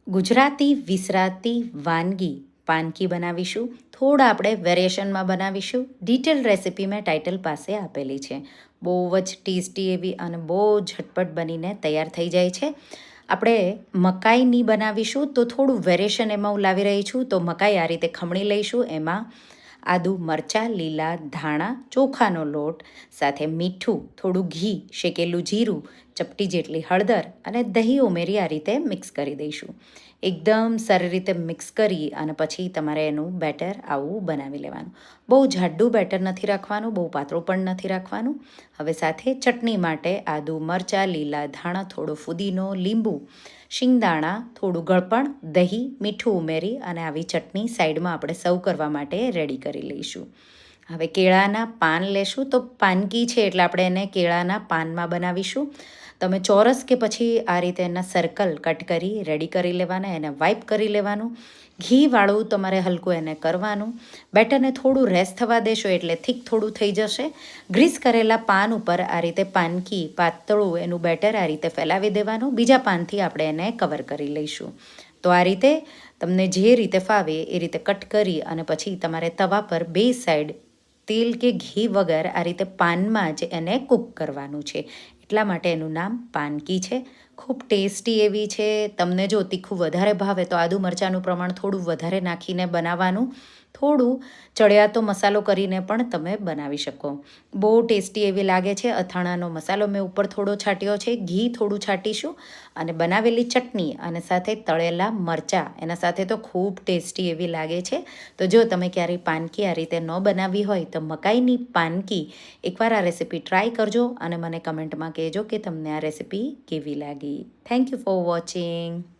ગુજરાતી વિસરાતી વાનગી પાનકી બનાવીશું. થોડા આપણે વેરિએશનમાં બનાવીશું. ડિટેલ રેસિપી મેં ટાઇટલ પાસે આપેલી છે. બહુ જ ટેસ્ટી એવી અને બહુ ઝટપટ બનીને તૈયાર થઈ જાય છે. આપણે મકાઈની બનાવીશું તો થોડું વેરિએશન એમાં હું લાવી રહી છું. તો મકાઈ આ રીતે ખમણી લઈશું. એમાં આદુ, મરચાં, લીલા ધાણા, ચોખાનો લોટ, સાથે મીઠું, થોડું ઘી, શેકેલું જીરું, ચપટી જેટલી હળદર અને દહીં ઉમેરી આ રીતે મિક્સ કરી દઈશું. એકદમ સારી રીતે મિક્સ કરી અને પછી તમારે એનું બેટર આવું બનાવી લેવાનું. બહુ જાડું બેટર નથી રાખવાનું, બહુ પાતળું પણ નથી રાખવાનું. હવે સાથે ચટણી માટે આદુ, મરચાં, લીલા ધાણા, થોડો ફુદીનો, લીંબુ, શિંગદાણા, થોડું ગળપણ, દહીં, મીઠું ઉમેરી અને આવી ચટણી સાઈડમાં આપણે સર્વ કરવા માટે રેડી કરી લઈશું. હવે કેળાના પાન લેશું. તો પાનકી છે એટલે આપણે એને કેળાના પાનમાં બનાવીશું. તમે ચોરસ કે પછી આ રીતે એના સર્કલ કટ કરી રેડી કરી લેવાના, એને વાઇપ કરી લેવાનું. ઘીવાળું તમારે હલકું એને કરવાનું. બેટરને થોડું રેસ્ટ થવા દેશો એટલે થીક થોડું થઈ જશે. ગ્રીસ કરેલા પાન ઉપર આ રીતે પાનકી પાતળું એનું બેટર આ રીતે ફેલાવી દેવાનું. બીજા પાનથી આપણે એને કવર કરી લઈશું. તો આ રીતે તમને જે રીતે ફાવે એ રીતે કટ કરી અને પછી તમારે તવા પર બે સાઈડ તેલ કે ઘી વગર આ રીતે પાનમાં જ એને કૂક કરવાનું છે. એટલા માટે એનું નામ પાનકી છે. ખૂબ ટેસ્ટી એવી છે. તમને જો તીખું વધારે ભાવે તો આદુ મરચાંનું પ્રમાણ થોડું વધારે નાખીને બનાવવાનું. થોડું ચડિયાતો મસાલો કરીને પણ તમે બનાવી શકો. બહુ ટેસ્ટી એવી લાગે છે. અથાણાનો મસાલો મેં ઉપર થોડો છાંટ્યો છે. ઘી થોડું છાંટીશું અને બનાવેલી ચટણી અને સાથે તળેલા મરચાં એના સાથે તો ખૂબ ટેસ્ટી એવી લાગે છે. તો જો તમે ક્યારેય પાનકી આ રીતે ન બનાવી હોય તો મકાઈની પાનકી એકવાર આ રેસિપી ટ્રાય કરજો અને મને કમેન્ટમાં કહેજો કે તમને આ રેસિપી કેવી લાગી. Thank you for watching.